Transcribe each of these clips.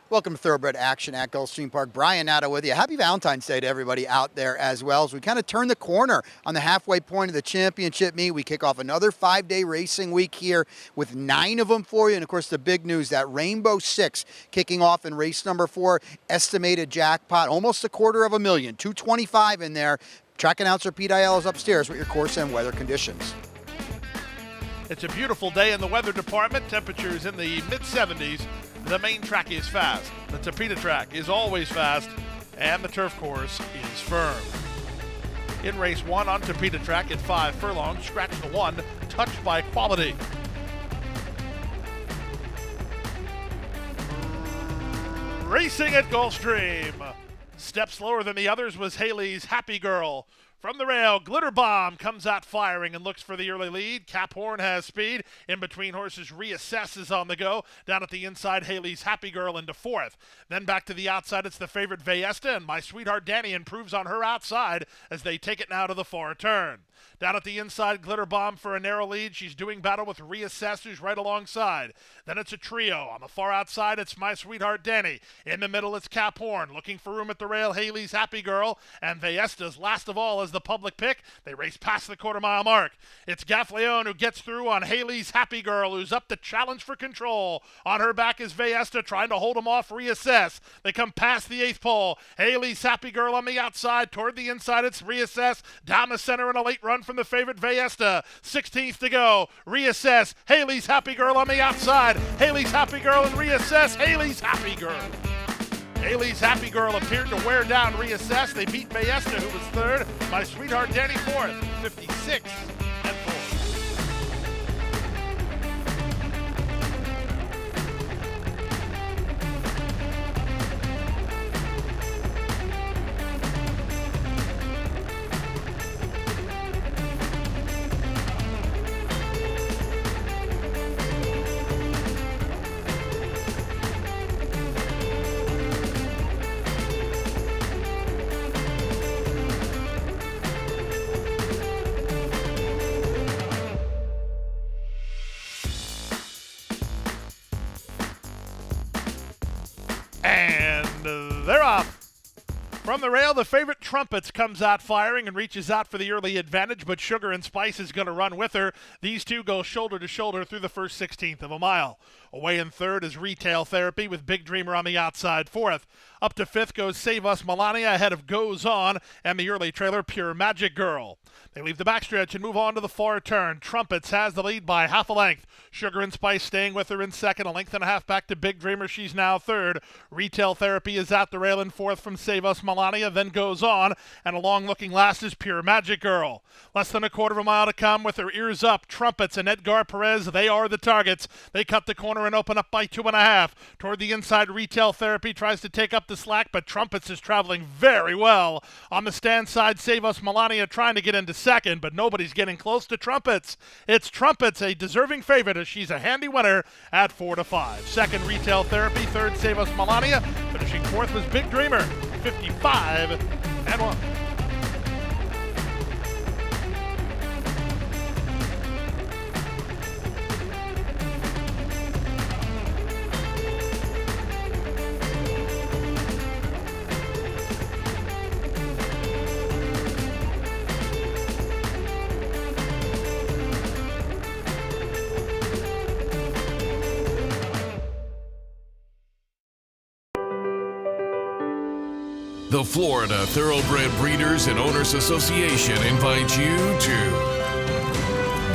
Welcome to Thoroughbred Action at Gulfstream Park. Brian Natta with you. Happy Valentine's Day to everybody out there as well. As we kind of turn the corner on the halfway point of the championship meet, we kick off another 5-day racing week here with 9 of them for you. And of course, the big news, that Rainbow Six kicking off in race number 4, estimated jackpot, almost $250,000, $225 in there. Track announcer Pete Aiello is upstairs with your course and weather conditions. It's a beautiful day in the weather department. Temperatures in the mid-70s. The main track is fast. The Tapeta track is always fast, and the turf course is firm. In race 1 on Tapeta track at 5 furlongs, scratch the 1, touched by quality. Racing at Gulfstream. Step slower than the others was Haley's Happy Girl. From the rail, Glitter Bomb comes out firing and looks for the early lead. Cap Horn has speed. In between horses, Reassess on the go. Down at the inside, Haley's Happy Girl into 4th. Then back to the outside, it's the favorite Vayesta, and My Sweetheart Danny improves on her outside as they take it now to the far turn. Down at the inside, Glitter Bomb for a narrow lead. She's doing battle with Reassess, who's right alongside. Then it's a trio. On the far outside, it's My Sweetheart Danny. In the middle, it's Cap Horn. Looking for room at the rail, Haley's Happy Girl. And Vayesta's last of all is the public pick. They race past the quarter-mile mark. It's Gaffleone who gets through on Haley's Happy Girl, who's up to challenge for control. On her back is Vayesta trying to hold him off Reassess. They come past the 8th pole. Haley's Happy Girl on the outside. Toward the inside, it's Reassess. Down the center in a late run from the favorite Vayesta. 16th to go. Reassess. Haley's Happy Girl on the outside. Haley's Happy Girl and Reassess. Haley's Happy Girl. Haley's Happy Girl appeared to wear down Reassess. They beat Vayesta, who was 3rd. My Sweetheart Danny 4th. 56 and 4. And they're off. From the rail, the favorite Trumpets comes out firing and reaches out for the early advantage, but Sugar and Spice is going to run with her. These two go shoulder to shoulder through the first 16th of a mile. Away in 3rd is Retail Therapy with Big Dreamer on the outside 4th. Up to 5th goes Save Us Melania ahead of Goes On and the early trailer Pure Magic Girl. They leave the backstretch and move on to the far turn. Trumpets has the lead by half a length. Sugar and Spice staying with her in 2nd, a length and a half back to Big Dreamer. She's now 3rd. Retail Therapy is at the rail in 4th from Save Us Melania, then Goes On, and a long-looking last is Pure Magic Girl. Less than a quarter of a mile to come with her ears up. Trumpets and Edgar Perez, they are the targets. They cut the corner and open up by 2.5. Toward the inside, Retail Therapy tries to take up the slack, but Trumpets is traveling very well. On the stand side, Save Us Melania trying to get into 2nd, but nobody's getting close to Trumpets. It's Trumpets, a deserving favorite, as she's a handy winner at 4-5. 2nd, Retail Therapy. 3rd, Save Us Melania. Finishing 4th was Big Dreamer, 55 and 1. The Florida Thoroughbred Breeders and Owners Association invites you to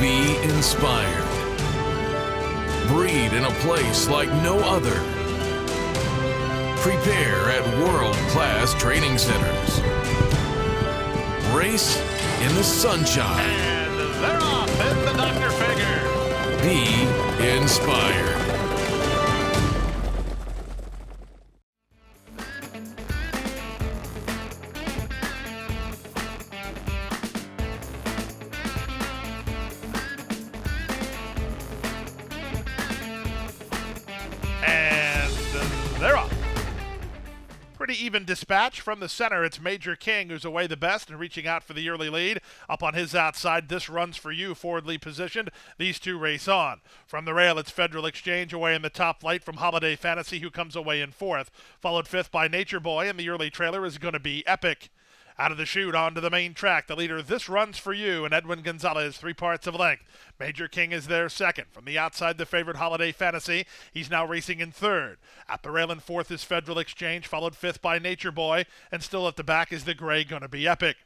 be inspired. Breed in a place like no other. Prepare at world-class training centers. Race in the sunshine. And they're off in the Dr. Figure. Be inspired. And pretty even dispatch. From the center, it's Major King who's away the best and reaching out for the early lead. Up on his outside, This Runs For You, forwardly positioned. These two race on. From the rail, it's Federal Exchange away in the top flight from Holiday Fantasy, who comes away in fourth. Followed fifth by Nature Boy, and the early trailer is going to be Epic. Out of the chute onto the main track, the leader, This Runs For You, and Edwin Gonzalez, 3 parts of length. Major King is there second. From the outside, the favorite Holiday Fantasy. He's now racing in third. At the rail in fourth is Federal Exchange, followed fifth by Nature Boy, and still at the back is the gray Gonna Be Epic.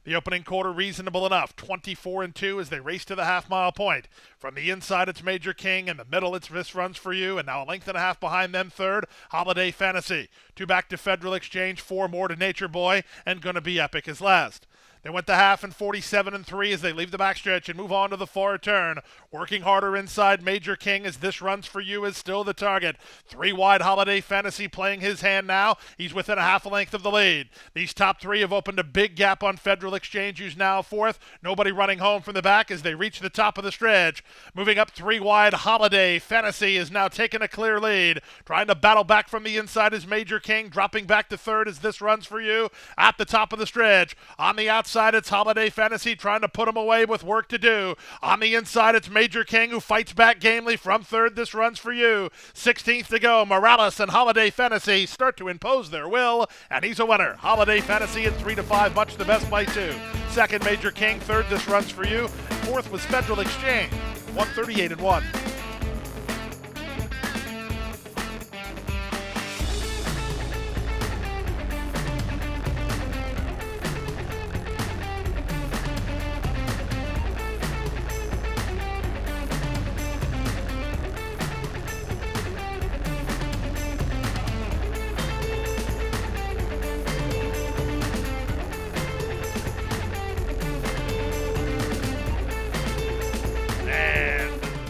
The opening quarter reasonable enough, 24-2 as they race to the half-mile point. From the inside, it's Major King. In the middle, it's This Runs For You. And now a length and a half behind them, third, Holiday Fantasy. 2 back to Federal Exchange, 4 more to Nature Boy, and Gonna Be Epic is last. They went the half in 47-3 as they leave the backstretch and move on to the far turn. Working harder inside, Major King as This Runs For You is still the target. 3 wide, Holiday Fantasy playing his hand now. He's within a half a length of the lead. These top 3 have opened a big gap on Federal Exchange, who's now fourth. Nobody running home from the back as they reach the top of the stretch. Moving up 3 wide, Holiday Fantasy is now taking a clear lead. Trying to battle back from the inside is Major King. Dropping back to third as This Runs For You at the top of the stretch. On the outside, it's Holiday Fantasy trying to put him away with work to do. On the inside, it's Major King who fights back gamely from third. This Runs For You. 16th to go. Morales and Holiday Fantasy start to impose their will, and he's a winner. Holiday Fantasy in 3-5, much the best by 2. Second, Major King. Third, This Runs For You. Fourth was Federal Exchange. 138-1.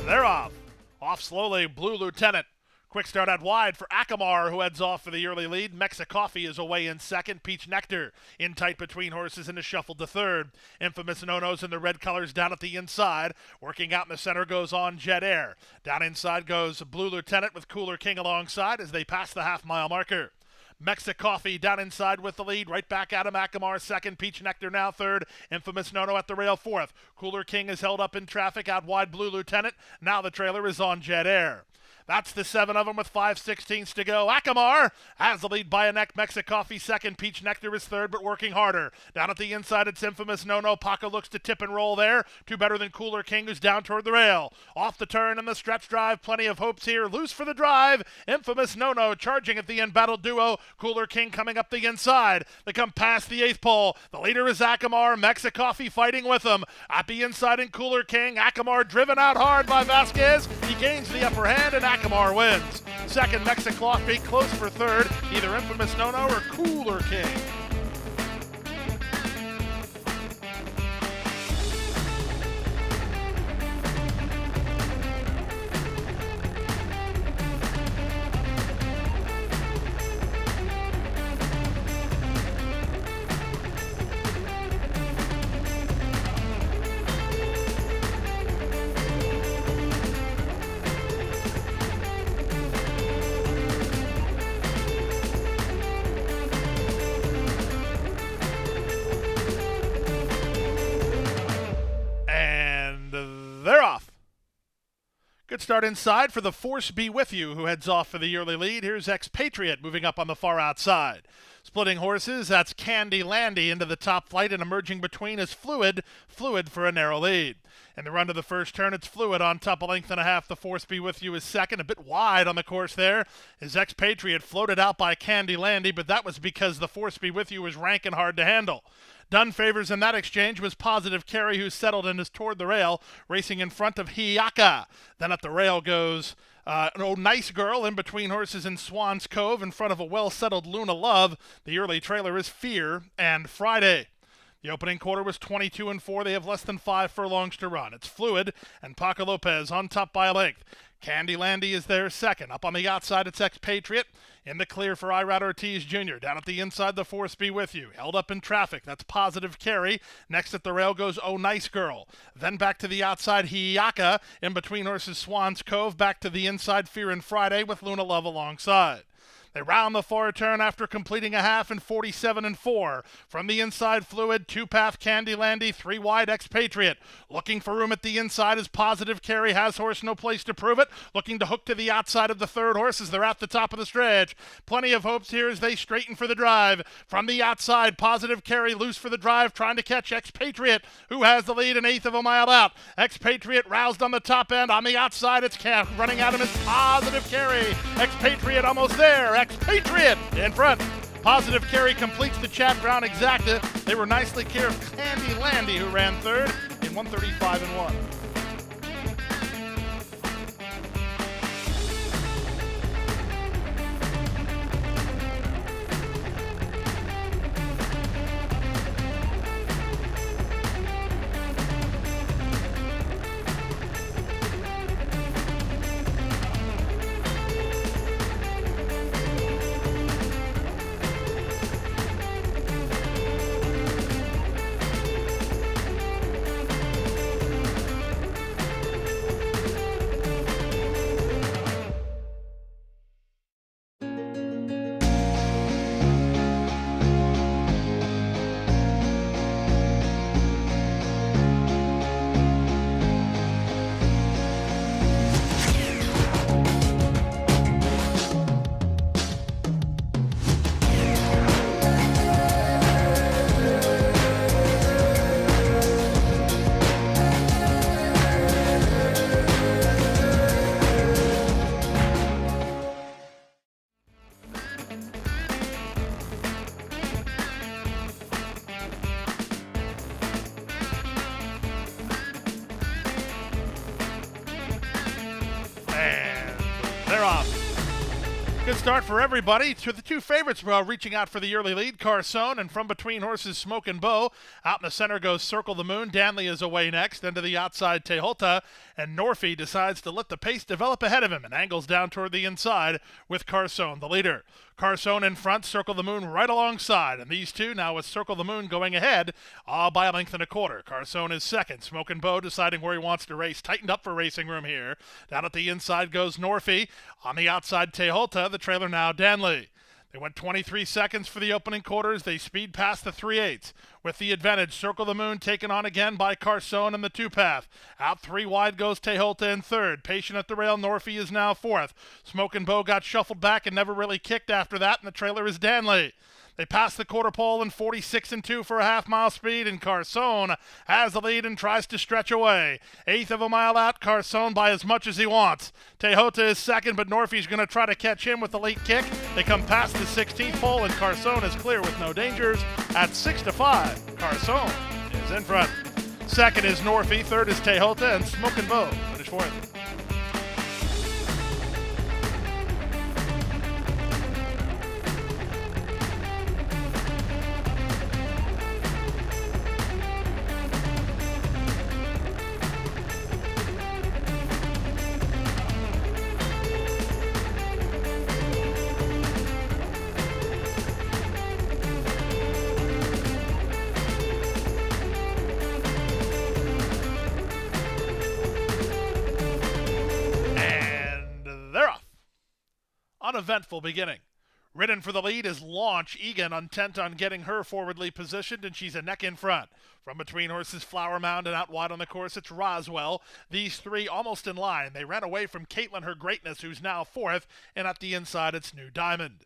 They're off. Off slowly, Blue Lieutenant. Quick start out wide for Akamar, who heads off for the early lead. Mexicoffee is away in second. Peach Nectar in tight between horses and is shuffled to third. Infamous No-Nos in the red colors down at the inside. Working out in the center goes on Jet Air. Down inside goes Blue Lieutenant with Cooler King alongside as they pass the half-mile marker. Mexicoffee down inside with the lead. Right back at him, Akamar second. Peach Nectar now third. Infamous No-No at the rail fourth. Cooler King is held up in traffic out wide, Blue Lieutenant. Now the trailer is on Jet Air. That's the 7 of them with 5/16 to go. Akamar has the lead by a neck. Mexicoffee second. Peach Nectar is third, but working harder. Down at the inside, it's Infamous No-No. Paco looks to tip and roll there. 2 better than Cooler King, who's down toward the rail. Off the turn and the stretch drive. Plenty of hopes here. Loose for the drive. Infamous No-No charging at the end battle duo. Cooler King coming up the inside. They come past the 8th pole. The leader is Akamar. Mexicoffee fighting with him. At the inside in Cooler King. Akamar driven out hard by Vasquez. He gains the upper hand and Akamar wins. Second, Mexicoffee close for third. Either Infamous No-No or Cooler King. They're off. Good start inside for the Force Be With You, who heads off for the early lead. Here's Expatriate moving up on the far outside. Splitting horses, that's Candy Landy into the top flight, and emerging between is Fluid for a narrow lead. In the run to the first turn, it's Fluid on top, a length and a half. The Force Be With You is second, a bit wide on the course there. His Expatriate floated out by Candy Landy, but that was because the Force Be With You was ranking hard to handle. Done favors in that exchange was Positive Carry, who settled and is toward the rail, racing in front of Hiaka. Then at the rail goes Nice Girl in between horses in Swan's Cove in front of a well-settled Luna Love. The early trailer is Fear and Friday. The opening quarter was 22-4. They have less than 5 furlongs to run. It's Fluid and Paco Lopez on top by a length. Candy Landy is there second. Up on the outside, it's Expatriate. In the clear for Irad Ortiz Jr. Down at the inside, the Force Be With You. Held up in traffic. That's Positive Carry. Next at the rail goes Oh Nice Girl. Then back to the outside, Hiaka. In between horses, Swan's Cove. Back to the inside, Fear and Friday with Luna Love alongside. They round the forward turn after completing a half in 47-4. From the inside, Fluid, two-path Candy Landy, three wide Expatriate. Looking for room at the inside is Positive Carry, has horse no place to prove it. Looking to hook to the outside of the third horse as they're at the top of the stretch. Plenty of hopes here as they straighten for the drive. From the outside, Positive Carry loose for the drive, trying to catch Expatriate, who has the lead an eighth of a mile out. Expatriate roused on the top end. On the outside, it's Camp. Running at him is Positive Carry. Expatriate almost there. Expatriate in front. Positive Carry completes the Chad Brown exacta. They were nicely care of Candy Landy, who ran third in 135-1. They're off. Good start for everybody. To the two favorites reaching out for the early lead, Carson, and from between horses, Smoke and Bow. Out in the center goes Circle the Moon. Danley is away next. Into the outside, Teholta, and Norfie decides to let the pace develop ahead of him and angles down toward the inside with Carson, the leader. Carson in front, Circle the Moon right alongside, and these two now with Circle the Moon going ahead by a length and a quarter. Carson is second. Smoke and Bow deciding where he wants to race. Tightened up for racing room here. Down at the inside goes Norfie. On the outside, Teholta. The trailer now, Danley. They went 23 seconds for the opening quarters. They speed past the 3/8. With the advantage, Circle the Moon taken on again by Carson and the two-path. Out three wide goes Teholta in third. Patient at the rail, Norfie is now fourth. Smoke and Bow got shuffled back and never really kicked after that, and the trailer is Danley. They pass the quarter pole in 46-2 for a half-mile speed, and Carson has the lead and tries to stretch away. Eighth of a mile out, Carson by as much as he wants. Teholta is second, but Norfie's going to try to catch him with the late kick. They come past the 16th pole, and Carson is clear with no dangers. At 6-5, Carson is in front. Second is Norfie, third is Teholta, and Smoke and Bow finish fourth. Uneventful beginning. Ridden for the lead is Launch Egan, intent on getting her forwardly positioned, and she's a neck in front. From between horses, Flower Mound, and out wide on the course, it's Roswell. These three almost in line. They ran away from Caitlin Her Greatness, who's now fourth, and at the inside, it's New Diamond.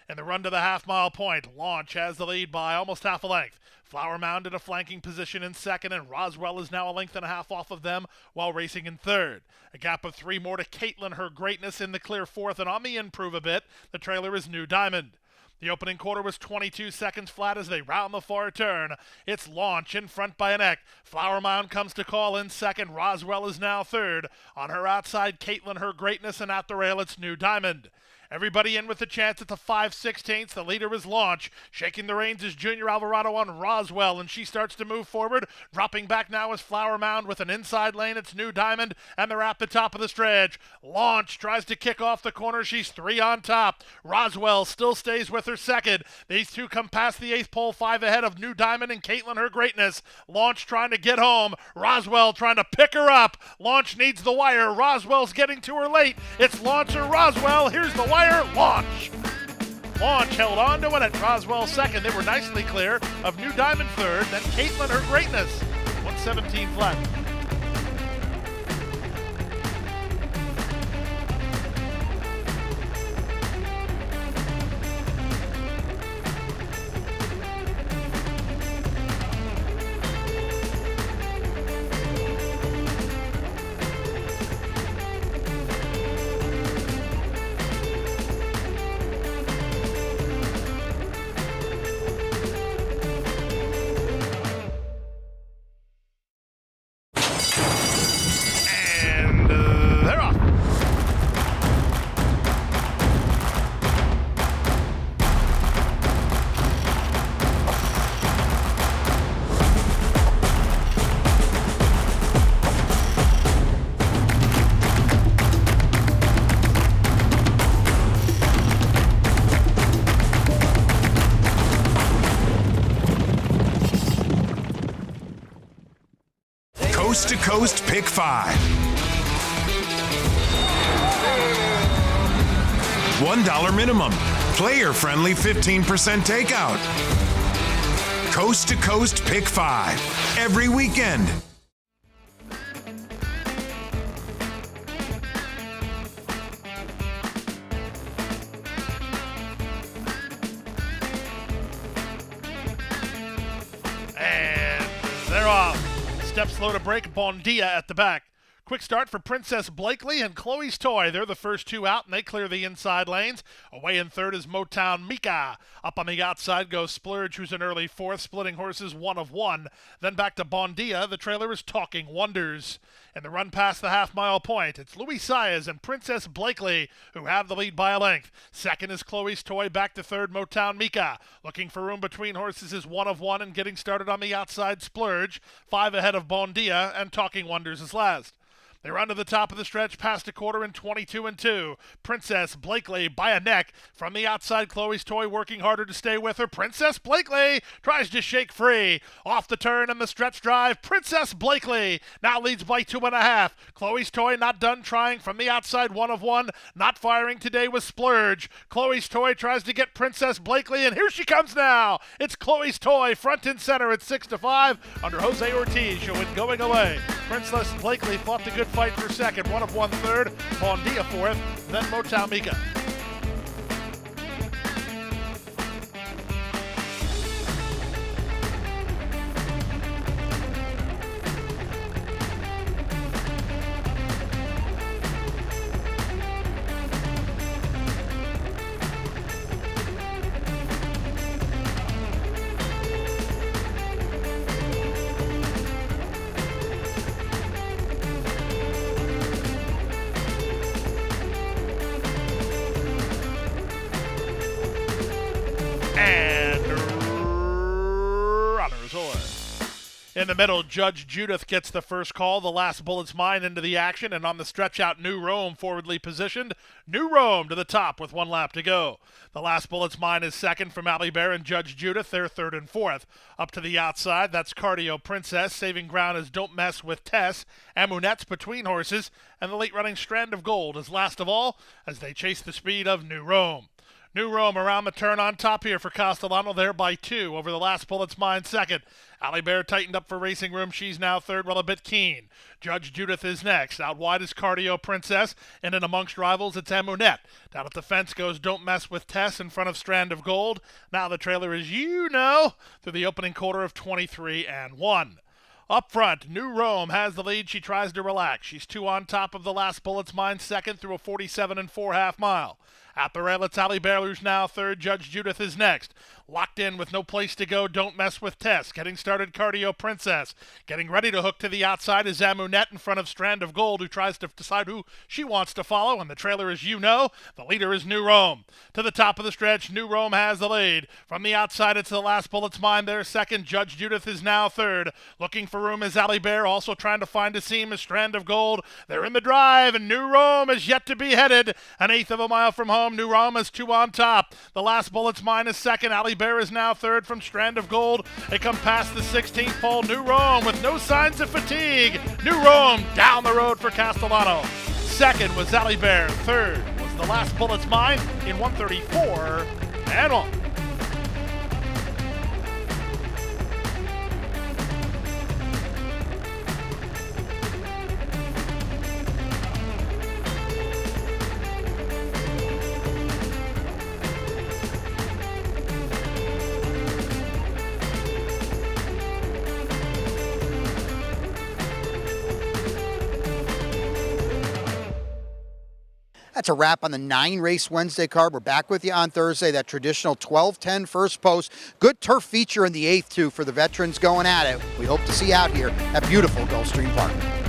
In the run to the half-mile point, Launch has the lead by almost half a length. Flower Mound in a flanking position in second, and Roswell is now a length and a half off of them while racing in third. A gap of three more to Caitlin Her Greatness in the clear fourth, and on the improve a bit, the trailer is New Diamond. The opening quarter was 22 seconds flat as they round the far turn. It's Launch in front by a neck. Flower Mound comes to call in second. Roswell is now third. On her outside, Caitlin Her Greatness, and at the rail, it's New Diamond. Everybody in with the chance at the 5/16. The leader is Launch. Shaking the reins is Junior Alvarado on Roswell, and she starts to move forward. Dropping back now is Flower Mound with an inside lane. It's New Diamond, and they're at the top of the stretch. Launch tries to kick off the corner. She's three on top. Roswell still stays with her second. These two come past the eighth pole, five ahead of New Diamond and Caitlin Her Greatness. Launch trying to get home. Roswell trying to pick her up. Launch needs the wire. Roswell's getting to her late. It's Launch or Roswell. Here's the wire. Launch. Launch held on to win it. Roswell second. They were nicely clear of New Diamond third. Then Caitlin, her greatness. 117 flat. They're off. Coast to Coast Pick 5. $1 minimum. Player-friendly 15% takeout. Coast to Coast Pick 5. Every weekend. And they're off. Step slow to break. Bondia at the back. Quick start for Princess Blakely and Chloe's Toy. They're the first two out, and they clear the inside lanes. Away in third is Motown Mika. Up on the outside goes Splurge, who's an early fourth, splitting horses 1 of 1. Then back to Bondia. The trailer is Talking Wonders. In the run past the half-mile point, it's Louis Saez and Princess Blakely who have the lead by a length. Second is Chloe's Toy. Back to third, Motown Mika. Looking for room between horses is 1 of 1, and getting started on the outside, Splurge. 5 ahead of Bondia, and Talking Wonders is last. They run to the top of the stretch past a quarter in 22 and 2. Princess Blakely by a neck. From the outside, Chloe's Toy working harder to stay with her. Princess Blakely tries to shake free. Off the turn and the stretch drive. Princess Blakely now leads by 2.5. Chloe's Toy not done trying. From the outside, 1 of 1. Not firing today with Splurge. Chloe's Toy tries to get Princess Blakely, and here she comes now. It's Chloe's Toy front and center at 6 to 5 under Jose Ortiz. She'll win going away. Princess Blakely fought the good fight for second, 1 of 1 third, Bondia fourth, then Motown Mika. And runners away. In the middle, Judge Judith gets the first call. The last bullet's mine into the action, and on the stretch out, New Rome forwardly positioned. New Rome to the top with 1 lap to go. The last bullet's mine is second from Allie Bear and Judge Judith. They're third and fourth. Up to the outside, that's Cardio Princess. Saving ground is Don't Mess with Tess. Amunette's between horses, and the late running Strand of Gold is last of all as they chase the speed of New Rome. New Rome around the turn on top here for Castellano, there by 2 over the last bullet's mine second. Allie Bear tightened up for racing room. She's now third, well, a bit keen. Judge Judith is next. Out wide is Cardio Princess, and in amongst rivals, it's Amunette. Down at the fence goes Don't Mess with Tess in front of Strand of Gold. Now the trailer is, through the opening quarter of 23 and 1. Up front, New Rome has the lead. She tries to relax. She's 2 on top of the last bullet's mine second through a 47 and 4 half mile. At the rail, it's Allie Bear, who's now third. Judge Judith is next. Locked in with no place to go, Don't Mess with Tess. Getting started, Cardio Princess. Getting ready to hook to the outside is Amunette in front of Strand of Gold, who tries to decide who she wants to follow. And the trailer is The leader is New Rome. To the top of the stretch, New Rome has the lead. From the outside, it's the last bullet's mine there. Second, Judge Judith is now third. Looking for room is Allie Bear. Also trying to find a seam is Strand of Gold. They're in the drive, and New Rome is yet to be headed. An eighth of a mile from home. New Rome is 2 on top. The last bullet's mine is second. Allie Bear is now third from Strand of Gold. They come past the 16th pole. New Rome with no signs of fatigue. New Rome down the road for Castellano. Second was Allie Bear. Third was the last bullet's mine in 1:34 and on. That's a wrap on the 9-race Wednesday card. We're back with you on Thursday, that traditional 12-10 first post. Good turf feature in the 8th, too, for the veterans going at it. We hope to see you out here at beautiful Gulfstream Park.